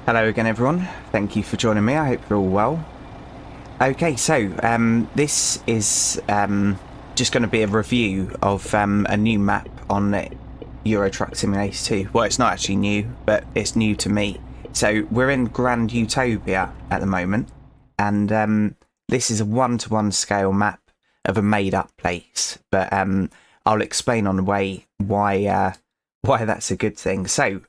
Hello again, everyone. Thank you for joining me. I hope you're all well. Okay, so this is just going to be a review of a new map on Euro Truck Simulator 2. Well, it's not actually new, but it's new to me. So we're in Grand Utopia at the moment, and this is a one-to-one scale map of a made-up place. But I'll explain on the way why that's a good thing. So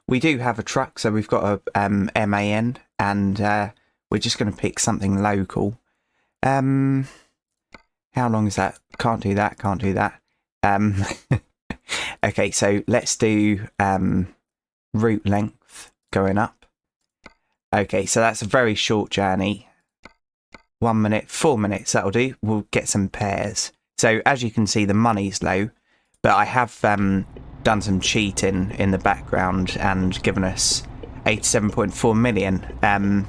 we do have a truck, so we've got a MAN, and we're just going to pick something local. How long is that? Can't do that, can't do that. Okay, so let's do route length going up. Okay, so that's a very short journey. 1 minute, 4 minutes, that'll do. We'll get some pairs. So as you can see, the money's low, but I have done some cheating in the background and given us 87.4 million.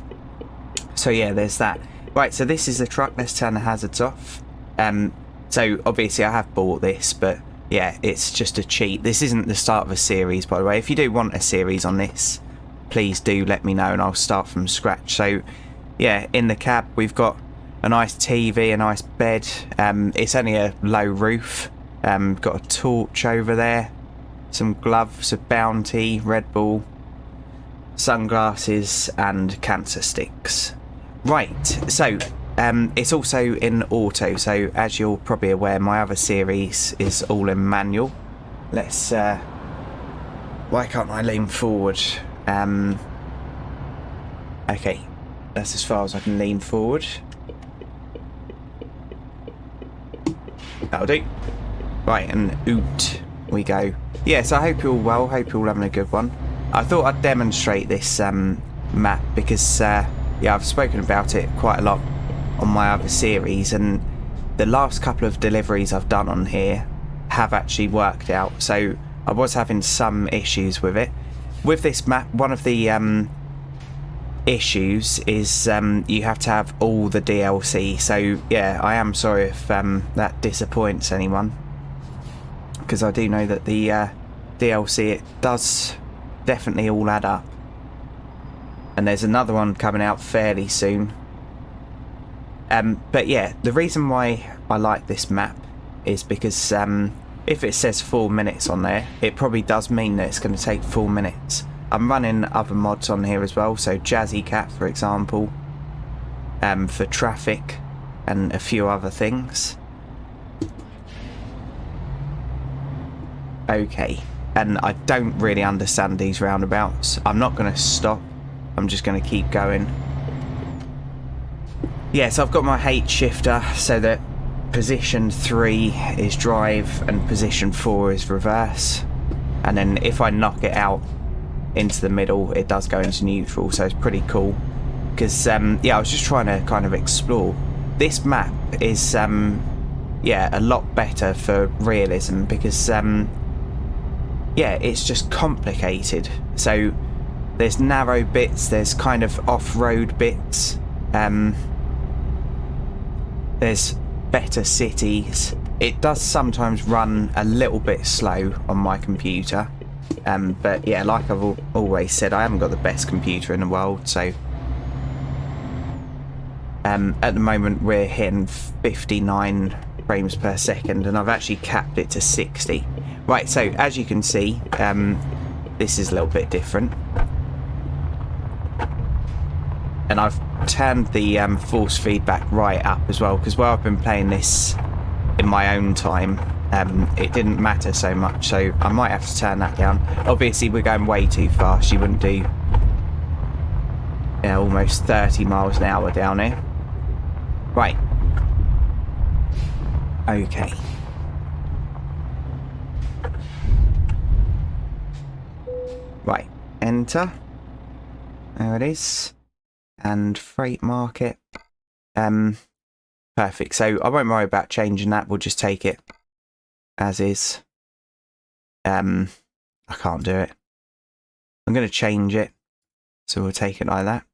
So yeah, there's that. Right, so this is the truck. Let's turn the hazards off. So obviously I have bought this, but yeah, it's just a cheat. This isn't the start of a series, by the way. If you do want a series on this, please do let me know and I'll start from scratch. So yeah, in the cab we've got a nice TV, a nice bed. It's only a low roof. Got a torch over there, some gloves, a Bounty, Red Bull, sunglasses and cancer sticks. Right, so it's also in auto, so as you're probably aware, my other series is all in manual. Let's why can't I lean forward? Okay, that's as far as I can lean forward. That'll do. Right, and oot we go. Yes, I hope you're all well. Hope you're all having a good one. I thought I'd demonstrate this map because yeah, I've spoken about it quite a lot on my other series, and the last couple of deliveries I've done on here have actually worked out. So I was having some issues with it. With this map, one of the issues is you have to have all the DLC. So yeah, I am sorry if that disappoints anyone, because I do know that the DLC, it does definitely all add up. And there's another one coming out fairly soon. But yeah, the reason why I like this map is because if it says 4 minutes on there, it probably does mean that it's going to take 4 minutes. I'm running other mods on here as well, so Jazzy Cat, for example, for traffic and a few other things. Okay, and I don't really understand these roundabouts. I'm not going to stop. I'm just going to keep going. Yes, I've got my H shifter so that position 3 is drive and position 4 is reverse. And then if I knock it out into the middle, it does go into neutral, so it's pretty cool. Because, yeah, I was just trying to kind of explore. This map is, yeah, a lot better for realism because, yeah, it's just complicated. So there's narrow bits, there's kind of off-road bits, there's better cities. It does sometimes run a little bit slow on my computer, but yeah, like I've always said, I haven't got the best computer in the world, so at the moment we're hitting 59 frames per second, and I've actually capped it to 60. Right, so as you can see, this is a little bit different. And I've turned the force feedback right up as well, because while I've been playing this in my own time, it didn't matter so much, so I might have to turn that down. Obviously we're going way too fast. You wouldn't do, yeah, almost 30 miles an hour down here. Right. Okay. Right, enter. There it is. And freight market. Perfect. So I won't worry about changing that. We'll just take it as is. I can't do it. I'm going to change it. So we'll take it like that.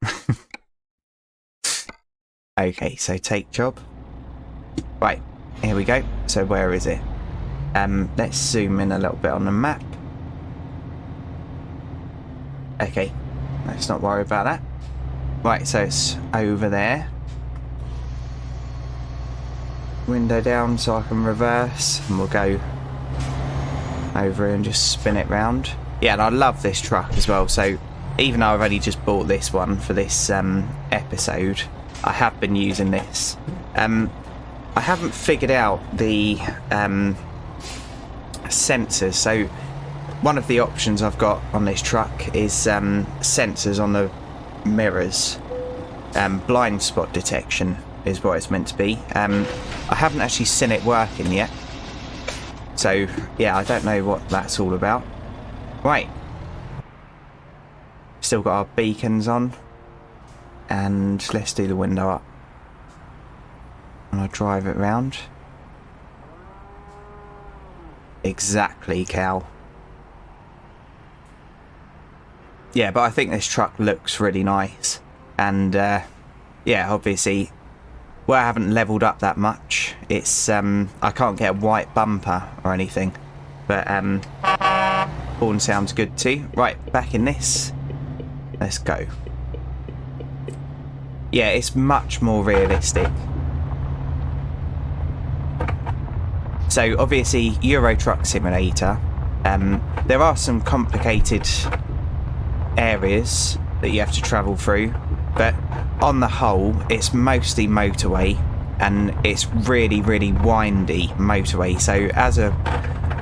Okay, so take job. Right, here we go. So where is it? Let's zoom in a little bit on the map. Okay, let's not worry about that. Right, so it's over there. Window down so I can reverse, and we'll go over and just spin it round. Yeah, and I love this truck as well, so even though I've only just bought this one for this episode, I have been using this. I haven't figured out the sensors, so one of the options I've got on this truck is sensors on the mirrors. Blind spot detection is what it's meant to be. I haven't actually seen it working yet, so yeah, I don't know what that's all about. Right, still got our beacons on, and let's do the window up and I'll drive it round. Exactly, Cal. Yeah, but I think this truck looks really nice, and yeah, obviously where I haven't leveled up that much, it's I can't get a white bumper or anything, but horn sounds good too. Right, back in this, let's go. Yeah, it's much more realistic. So obviously Euro Truck Simulator, there are some complicated areas that you have to travel through, but on the whole it's mostly motorway, and it's really windy motorway. So as a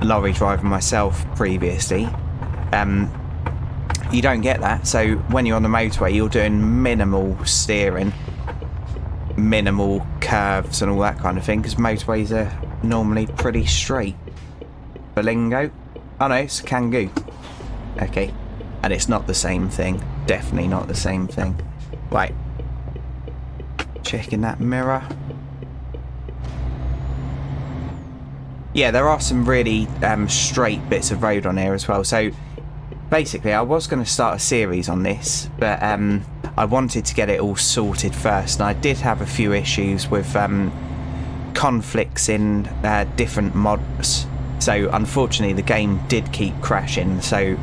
lorry driver myself previously, you don't get that. So when you're on the motorway, you're doing minimal steering, minimal curves and all that kind of thing, because motorways are normally pretty straight. Belingo? Oh no, it's a Kangoo. Okay, and it's not the same thing. Definitely not the same thing. Right, checking that mirror. Yeah, there are some really straight bits of road on here as well. So basically I was going to start a series on this, but I wanted to get it all sorted first, and I did have a few issues with conflicts in different mods. So unfortunately the game did keep crashing, so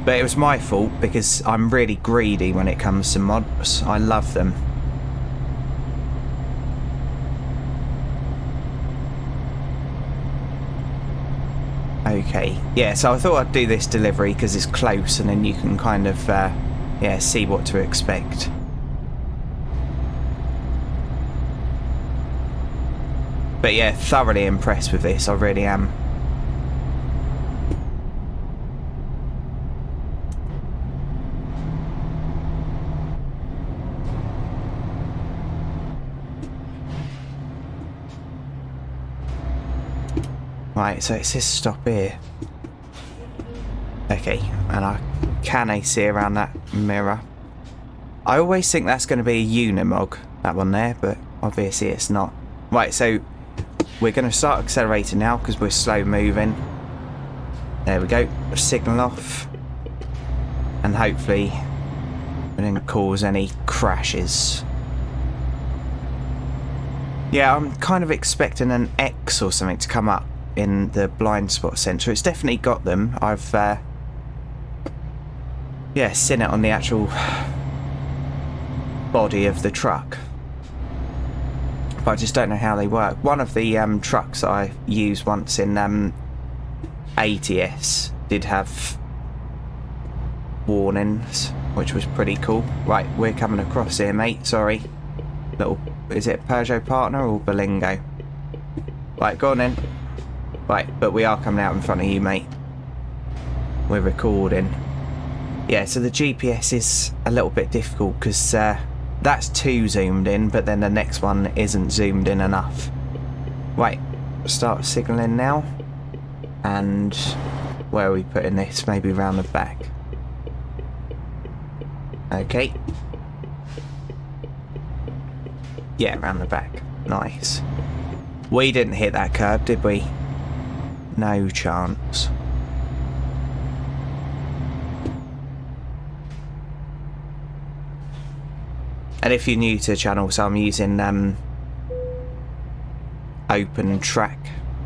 but it was my fault because I'm really greedy when it comes to mods. I love them. Okay, yeah, so I thought I'd do this delivery because it's close, and then you can kind of yeah, see what to expect. But yeah, thoroughly impressed with this, I really am. Right, so it says stop here. Okay, and I can see around that mirror. I always think that's going to be a Unimog, that one there, but obviously it's not. Right, so we're going to start accelerating now because we're slow moving. There we go, signal off. And hopefully we didn't cause any crashes. Yeah, I'm kind of expecting an X or something to come up in the blind spot sensor. It's definitely got them. I've yeah, seen it on the actual body of the truck, but I just don't know how they work. One of the trucks that I used once in ATS did have warnings, which was pretty cool. Right, we're coming across here, mate. Sorry, little, is it Peugeot partner or Belingo? Right, go on in. Right, but we are coming out in front of you, mate. We're recording. Yeah, so the GPS is a little bit difficult because that's too zoomed in, but then the next one isn't zoomed in enough. Right, start signalling now. And where are we putting this? Maybe around the back. Okay. Yeah, around the back. Nice. We didn't hit that curb, did we? No chance. And if you're new to the channel, so I'm using open track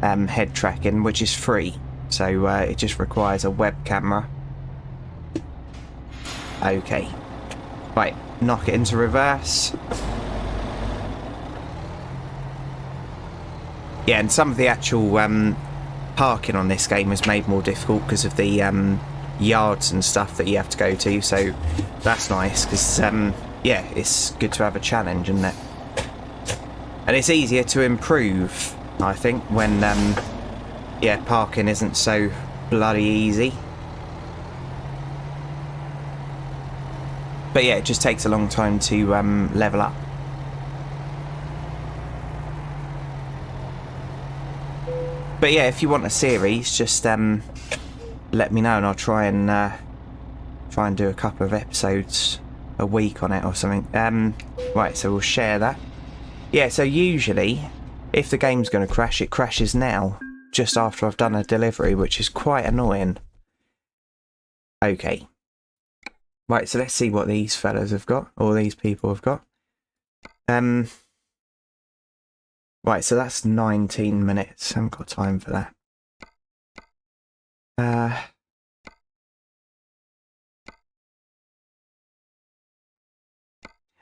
head tracking, which is free, so it just requires a web camera. Okay. Right, knock it into reverse. Yeah, and some of the actual parking on this game is made more difficult because of the yards and stuff that you have to go to, so that's nice because yeah, it's good to have a challenge, isn't it? And it's easier to improve, I think, when yeah, parking isn't so bloody easy. But yeah, it just takes a long time to level up. But yeah, if you want a series, just let me know and I'll try and do a couple of episodes a week on it or something. Right, so we'll share that. Yeah, so usually, if the game's going to crash, it crashes now, just after I've done a delivery, which is quite annoying. Okay. Right, so let's see what these fellas have got, or these people have got. Right, so that's 19 minutes. I haven't got time for that.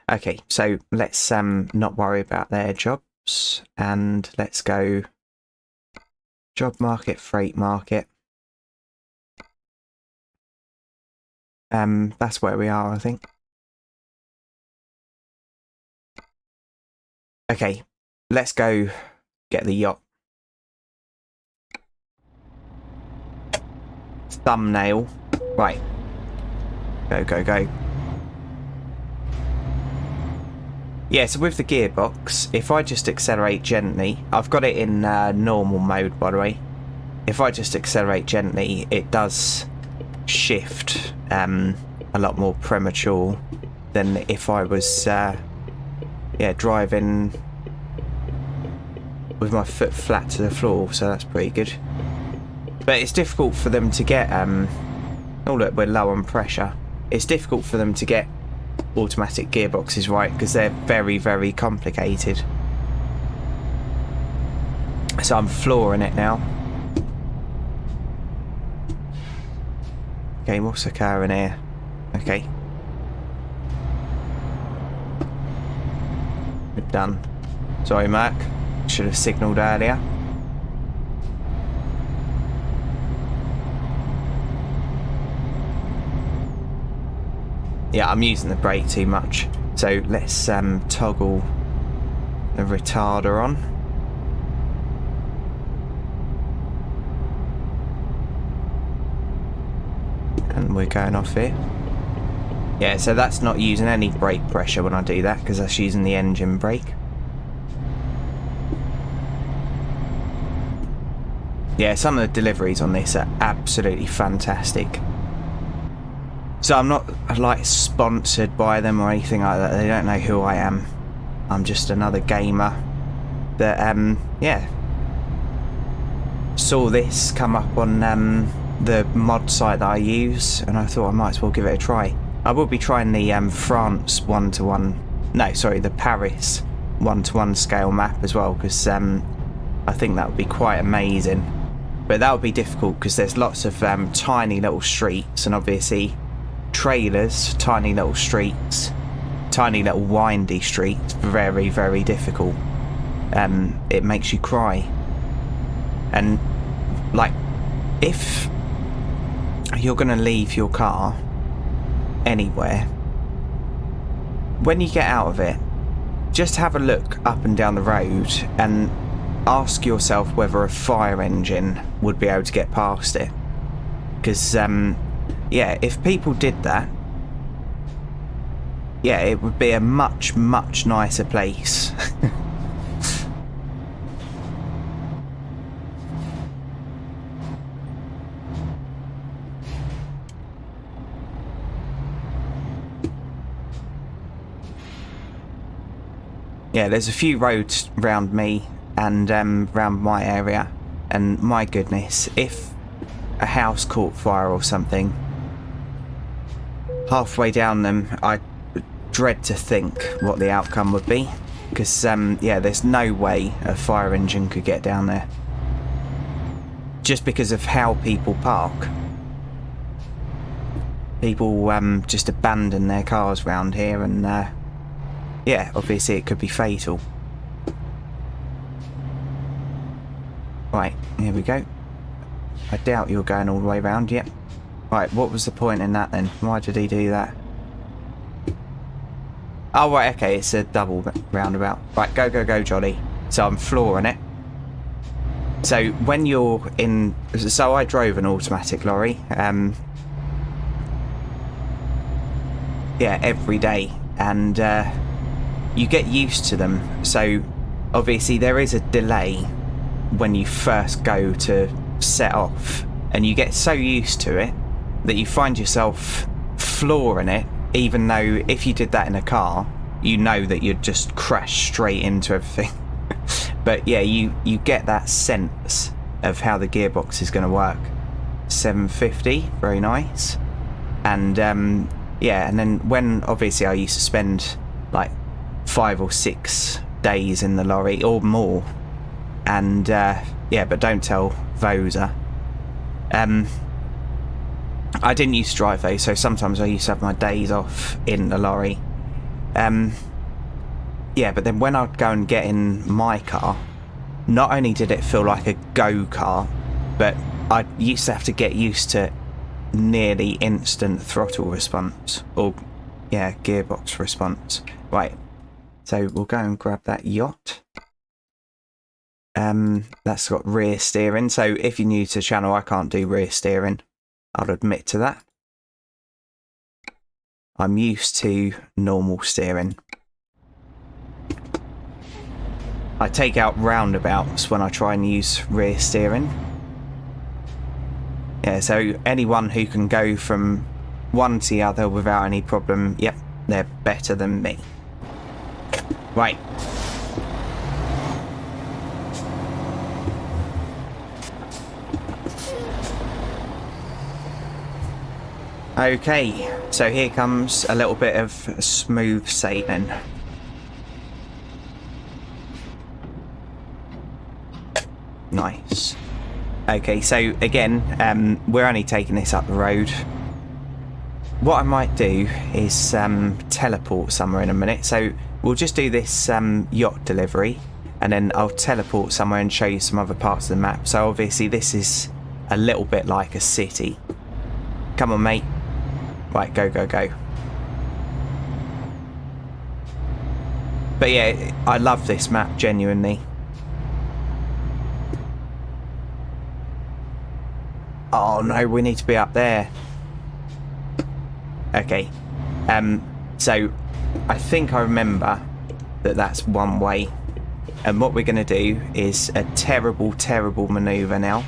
Okay, so let's not worry about their jobs, and let's go job market, freight market. That's where we are, I think. Okay, let's go get the yacht. Thumbnail. Right. Go, go, go. Yeah, so with the gearbox, if I just accelerate gently, I've got it in normal mode, by the way. If I just accelerate gently, it does shift a lot more premature than if I was yeah, driving with my foot flat to the floor, so that's pretty good. But it's difficult for them to get oh look, we're low on pressure. It's difficult for them to get automatic gearboxes right because they're very, very complicated. So I'm flooring it now. Okay, what's occurring here? Okay. We're done. Sorry, Mark. Should have signalled earlier. Yeah, I'm using the brake too much. So let's toggle the retarder on. And we're going off here. Yeah, so that's not using any brake pressure when I do that, because that's using the engine brake. Yeah, some of the deliveries on this are absolutely fantastic. So I'm not like sponsored by them or anything like that. They don't know who I am. I'm just another gamer that yeah, saw this come up on the mod site that I use, and I thought I might as well give it a try. I will be trying the France 1-to-1, no, sorry, the Paris 1-to-1 scale map as well, because I think that would be quite amazing. But that would be difficult because there's lots of tiny little streets, and obviously trailers, tiny little streets, tiny little windy streets, very, very difficult. It makes you cry. And like, if you're going to leave your car anywhere, when you get out of it, just have a look up and down the road and ask yourself whether a fire engine would be able to get past it. Because yeah, if people did that, yeah, it would be a much, much nicer place. Yeah, there's a few roads round me and round my area, and my goodness, if a house caught fire or something, halfway down them, I dread to think what the outcome would be, because yeah, there's no way a fire engine could get down there, just because of how people park. people just abandon their cars around here, and yeah, obviously it could be fatal. Right, here we go. I doubt you're going all the way around. Yep. Right, what was the point in that then? Why did he do that? Oh, right, okay, it's a double roundabout. Right, go, go, go, Johnny. So I'm flooring it. So when you're in... So I drove an automatic lorry. Yeah, every day. And you get used to them. So obviously there is a delay when you first go to set off. And you get so used to it that you find yourself flooring it. Even though if you did that in a car, you know that you'd just crash straight into everything. But yeah, you get that sense of how the gearbox is going to work. 750, very nice. And yeah, and then when obviously I used to spend like 5 or 6 days in the lorry or more. And yeah, but don't tell Vosa. I didn't used to drive though, so sometimes I used to have my days off in the lorry. Yeah, but then when I'd go and get in my car, not only did it feel like a go-kart, but I used to have to get used to nearly instant throttle response, or yeah, gearbox response. Right, so we'll go and grab that Yacht. That's got rear steering, so if you're new to the channel, I can't do rear steering. I'll admit to that. I'm used to normal steering. I take out roundabouts when I try and use rear steering. Yeah, so anyone who can go from one to the other without any problem, yep, they're better than me. Right. Okay, so here comes a little bit of smooth sailing. Nice. Okay, so again, we're only taking this up the road. What I might do is teleport somewhere in a minute. So we'll just do this yacht delivery, and then I'll teleport somewhere and show you some other parts of the map. So obviously this is a little bit like a city. Come on, mate. Right, go, go, go. But yeah, I love this map, genuinely. Oh no, we need to be up there. Okay. So I think I remember that that's one way. And what we're going to do is a terrible, terrible manoeuvre now.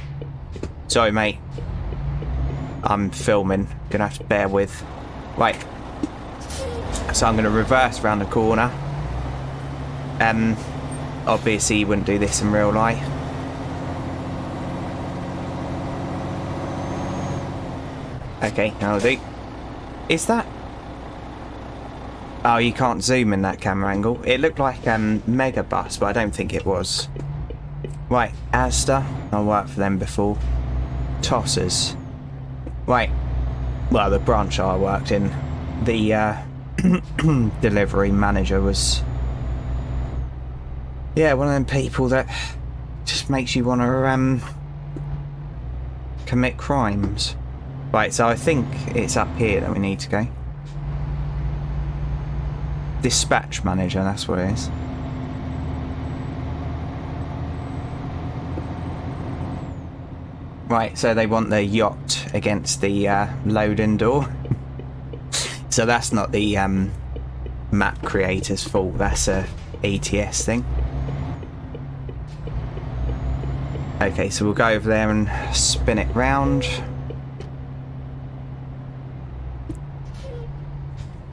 Sorry, mate. I'm filming. Gonna have to bear with. Right. So I'm going to reverse around the corner. Obviously you wouldn't do this in real life. Okay, that'll do. Is that... Oh, you can't zoom in that camera angle. It looked like Megabus, but I don't think it was. Right, Asda. I worked for them before. Tossers. Right. Well, the branch I worked in, the delivery manager was... Yeah, one of them people that just makes you want to commit crimes. Right, so I think it's up here that we need to go. Dispatch manager, that's what it is. Right, so they want their yacht against the loading door. So that's not the map creator's fault, that's a ETS thing. Okay, so we'll go over there and spin it round.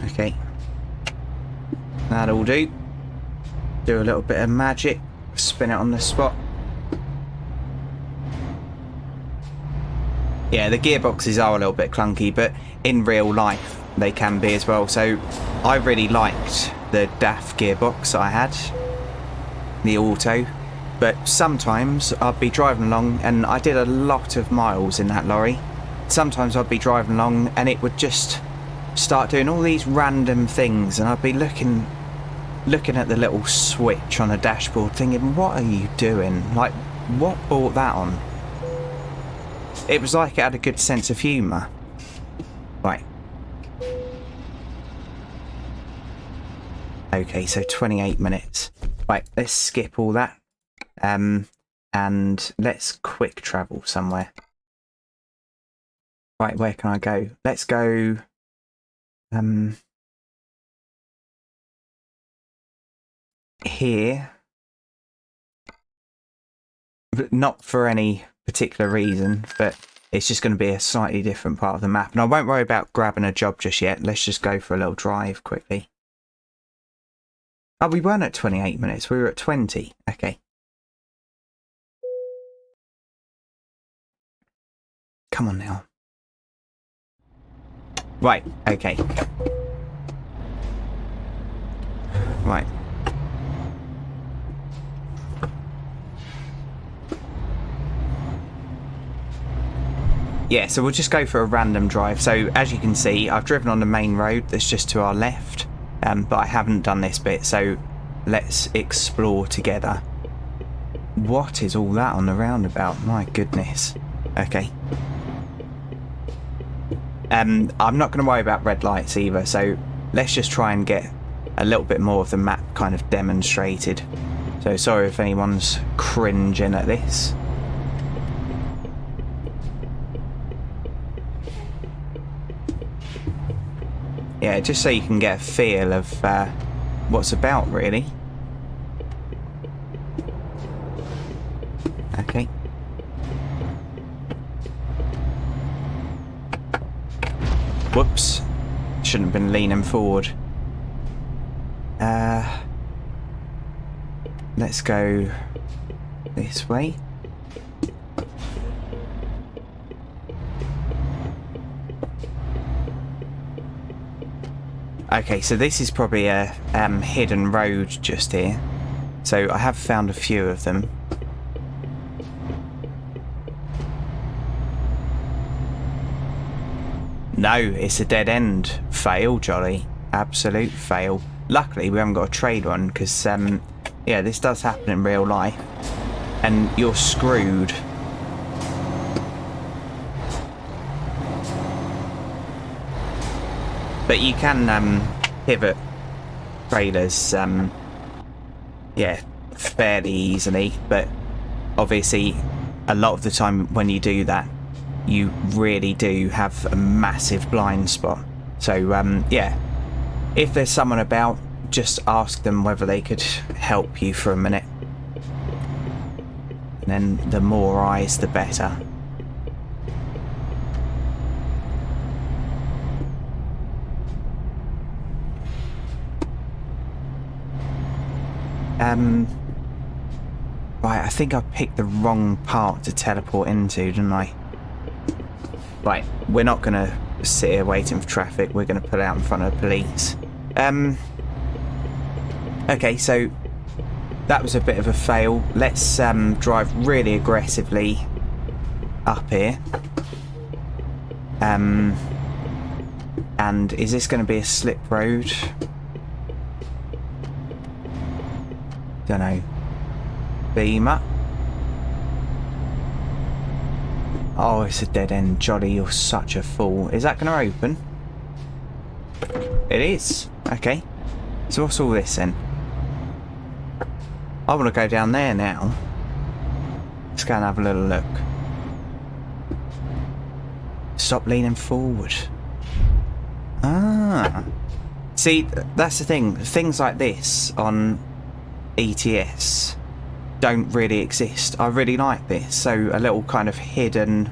Okay, that'll do. Do a little bit of magic, spin it on the spot. Yeah, the gearboxes are a little bit clunky, but in real life they can be as well. So I really liked the DAF gearbox I had, the auto, but sometimes I'd be driving along and I did a lot of miles in that lorry, sometimes I'd be driving along and it would just start doing all these random things, and I'd be looking at the little switch on the dashboard thinking, what are you doing? Like, what brought that on? It was like it had a good sense of humour. Right. Okay, so 28 minutes. Right, let's skip all that. And let's quick travel somewhere. Right, where can I go? Let's go... here. But not for any particular reason, but it's just going to be a slightly different part of the map. And I won't worry about grabbing a job just yet. Let's just go for a little drive quickly. Oh, we weren't at 28 minutes. We were at 20. Okay. Come on now. Right. Okay. Right. Yeah, so we'll just go for a random drive. So as you can see, I've driven on the main road that's just to our left, but I haven't done this bit, so let's explore together. What is all that on the roundabout? My goodness. Okay. I'm not going to worry about red lights either, so let's just try and get a little bit more of the map kind of demonstrated. So sorry if anyone's cringing at this. Yeah, just so you can get a feel of what's about, really. Okay. Whoops. Shouldn't have been leaning forward. Let's go this way. Okay, so this is probably a hidden road just here. So I have found a few of them. No, it's a dead end. Fail, Jolly. Absolute fail. Luckily, we haven't got a trade one, because, yeah, this does happen in real life. And you're screwed. But you can pivot trailers, yeah, fairly easily. But obviously, a lot of the time when you do that, you really do have a massive blind spot. So, yeah, if there's someone about, just ask them whether they could help you for a minute. And then the more eyes, the better. Right, I think I picked the wrong part to teleport into, didn't I? Right, we're not going to sit here waiting for traffic. We're going to put out in front of the police. Okay, so that was a bit of a fail. Let's drive really aggressively up here. And is this going to be a slip road? Don't know. Beam up. Oh, it's a dead end. Jolly, you're such a fool. Is that going to open? It is. Okay. So what's all this then? I want to go down there now. Let's go and have a little look. Stop leaning forward. Ah. See, that's the thing. Things like this on ETS don't really exist. I really like this. So a little kind of hidden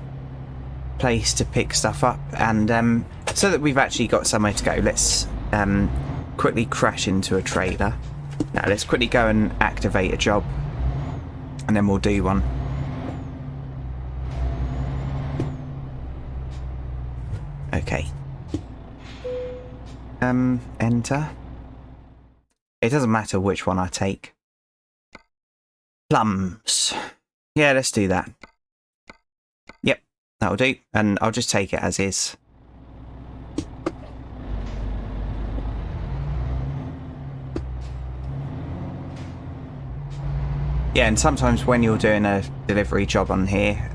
place to pick stuff up, and so that we've actually got somewhere to go, let's quickly crash into a trailer. Now let's quickly go and activate a job, and then we'll do one. Okay. Enter. It doesn't matter which one I take. Plums. Yeah, let's do that. Yep, That'll do. And I'll just take it as is. Yeah, and sometimes when you're doing a delivery job on here,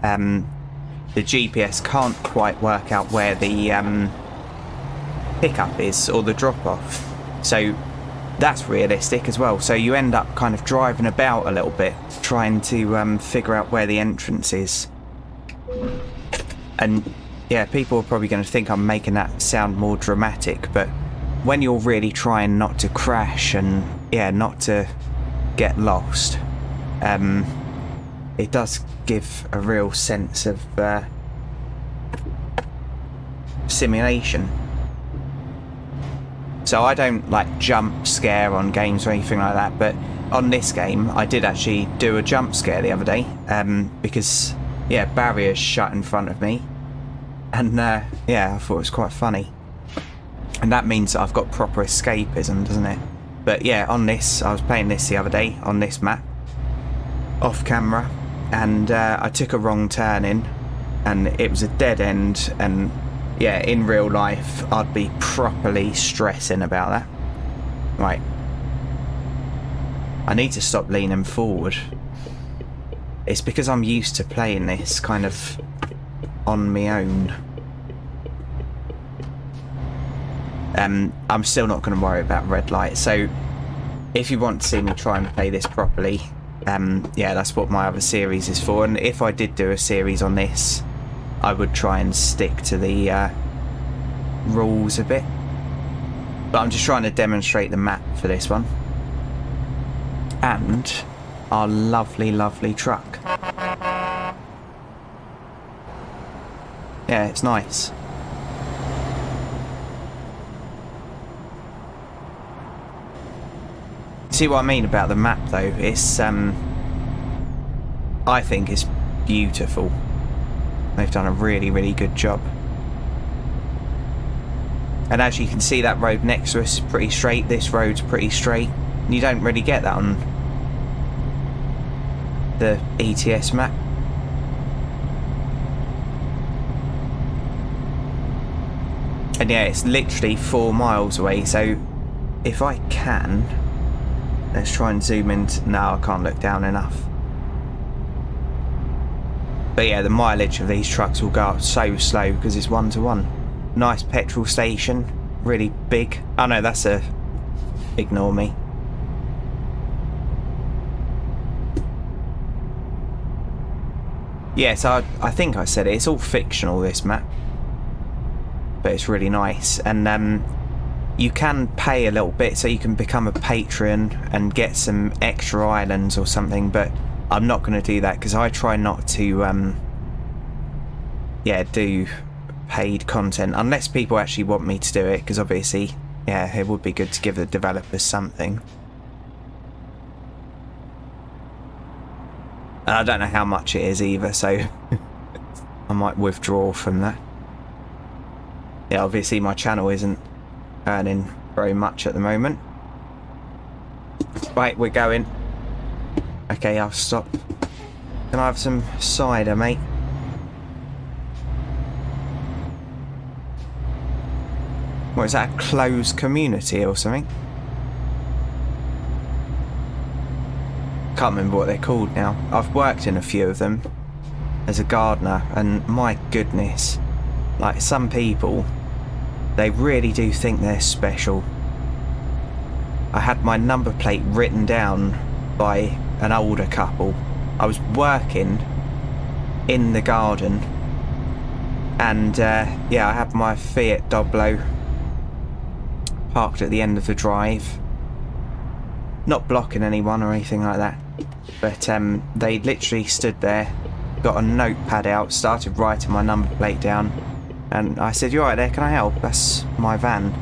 the GPS can't quite work out where the pickup is or the drop-off. So that's realistic as well. So you end up kind of driving about a little bit, trying to figure out where the entrance is. And yeah, people are probably going to think I'm making that sound more dramatic, but when you're really trying not to crash and yeah, not to get lost, it does give a real sense of simulation. So I don't like jump scare on games or anything like that, but on this game I did actually do a jump scare the other day, because yeah, barriers shut in front of me, and yeah, I thought it was quite funny, and that means that I've got proper escapism, doesn't it? But yeah, on this, I was playing this the other day on this map off camera, and I took a wrong turn in and it was a dead end, and yeah, in real life I'd be properly stressing about that. Right, I need to stop leaning forward. It's because I'm used to playing this kind of on my own. I'm still not going to worry about red light, so if you want to see me try and play this properly, yeah, that's what my other series is for. And if I did do a series on this, I would try and stick to the rules a bit, but I'm just trying to demonstrate the map for this one and our lovely truck. Yeah, it's nice. See what I mean about the map though? It's I think it's beautiful. They've done a really good job. And as you can see, that road next to us is pretty straight. This road's pretty straight. You don't really get that on the ETS map. And yeah, it's literally 4 miles away, so if I can, let's try and zoom in. No, I can't look down enough. But yeah, the mileage of these trucks will go up so slow because it's 1-to-1. Nice petrol station, really big. Oh no, that's a... ignore me. Yeah, so I think I said it, it's all fictional, this map. But it's really nice. And you can pay a little bit, so you can become a patron and get some extra islands or something, but I'm not going to do that because I try not to yeah, do paid content unless people actually want me to do it, because obviously, yeah, it would be good to give the developers something. And I don't know how much it is either, so I might withdraw from that. Yeah, obviously my channel isn't earning very much at the moment. Right, we're going. Okay, I'll stop. Can I have some cider, mate? What is that, a closed community or something? Can't remember what they're called now. I've worked in a few of them as a gardener, and my goodness, like, some people, they really do think they're special. I had my number plate written down by an older couple. I was working in the garden, and yeah, I had my Fiat Doblo parked at the end of the drive, not blocking anyone or anything like that, but they literally stood there, got a notepad out, started writing my number plate down, and I said, "You alright there, can I help? That's my van."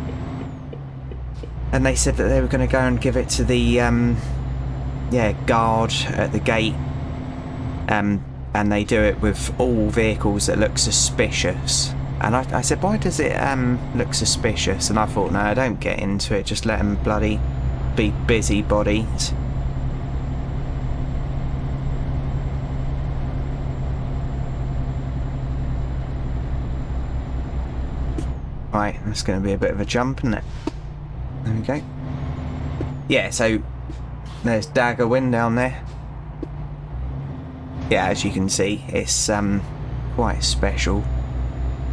And they said that they were going to go and give it to the yeah, guard at the gate, and they do it with all vehicles that look suspicious. And I said, why does it look suspicious? And I thought, no, don't get into it, just let them bloody be busybodies. Right, that's going to be a bit of a jump, isn't it? There we go. Yeah, so there's Dagger Wind down there. Yeah, as you can see, it's quite special.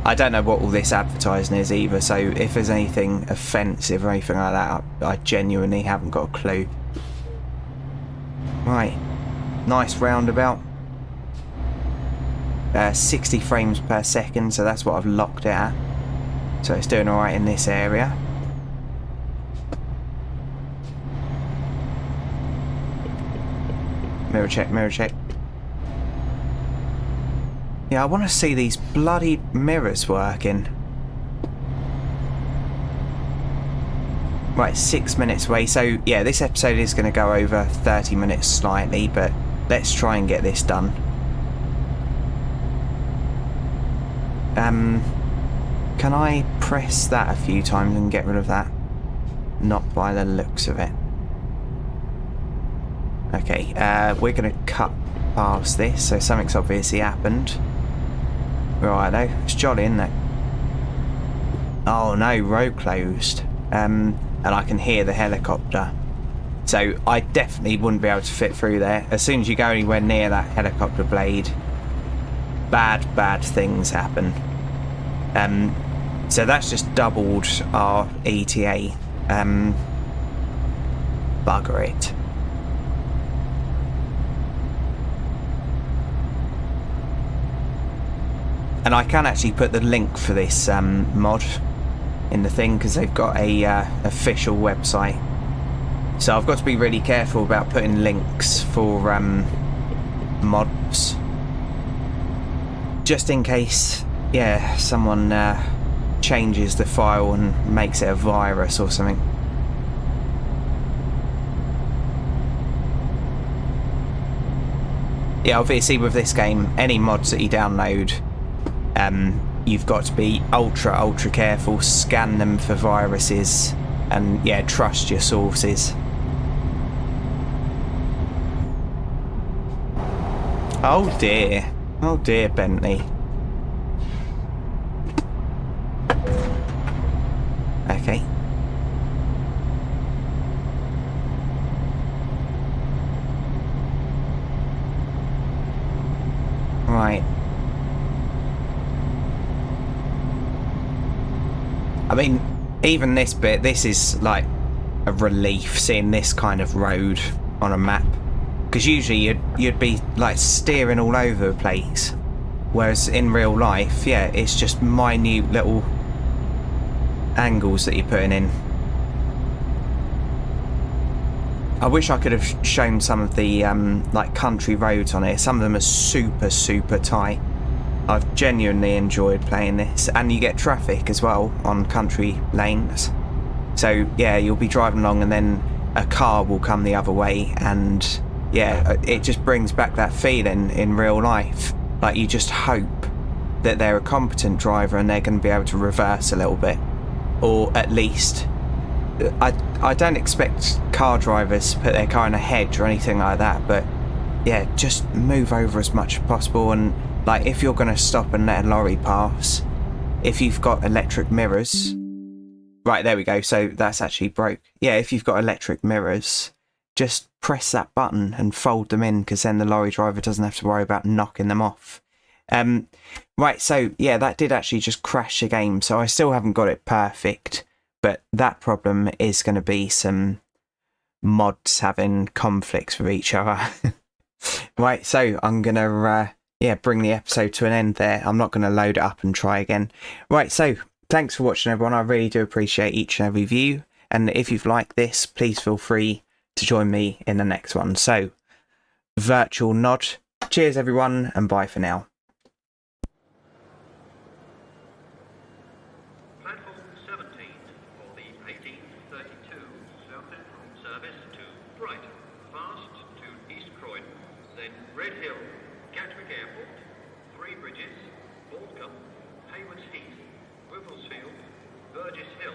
I don't know what all this advertising is either, so if there's anything offensive or anything like that, I genuinely haven't got a clue. Right, nice roundabout. 60 frames per second, so that's what I've locked it at. So it's doing alright in this area. Mirror check, mirror check. Yeah, I want to see these bloody mirrors working. Right, 6 minutes away. So, yeah, this episode is going to go over 30 minutes slightly, but let's try and get this done. Can I press that a few times and get rid of that? Not by the looks of it. Okay, we're going to cut past this, so something's obviously happened. Righto, it's jolly, isn't it? Oh no, road closed. And I can hear the helicopter. So I definitely wouldn't be able to fit through there. As soon as you go anywhere near that helicopter blade, bad things happen. So that's just doubled our ETA. Bugger it. And I can actually put the link for this mod in the thing, because they've got a official website. So I've got to be really careful about putting links for mods, just in case, yeah, someone changes the file and makes it a virus or something. Yeah, obviously with this game, any mods that you download, you've got to be ultra careful, scan them for viruses, and yeah, trust your sources. Oh dear, Bentley. Okay. Right. I mean, even this bit, this is like a relief seeing this kind of road on a map. Because usually you'd be like steering all over the place. Whereas in real life, yeah, it's just minute little angles that you're putting in. I wish I could have shown some of the like country roads on here. Some of them are super tight. I've genuinely enjoyed playing this, and you get traffic as well on country lanes. So yeah, you'll be driving along and then a car will come the other way, and yeah, it just brings back that feeling in real life. Like, you just hope that they're a competent driver and they're going to be able to reverse a little bit, or at least I don't expect car drivers to put their car in a hedge or anything like that, but yeah, just move over as much as possible. And like, if you're going to stop and let a lorry pass, if you've got electric mirrors, right, there we go, so that's actually broke. Yeah, if you've got electric mirrors, just press that button and fold them in, because then the lorry driver doesn't have to worry about knocking them off. Right, so yeah, that did actually just crash the game, so I still haven't got it perfect, but that problem is going to be some mods having conflicts with each other. Right, so I'm going to bring the episode to an end there. I'm not going to load it up and try again. Right, so thanks for watching, everyone. I really do appreciate each and every view, and if you've liked this, please feel free to join me in the next one. So, virtual nod. Cheers, everyone, and bye for now. Platform 17 for the 1832 South Central service to Brighton, fast to East Croydon, then Red Hill, Gatwick Airport, Three Bridges, Aldcombe, Haywards Heath, Wivelsfield, Burgess Hill,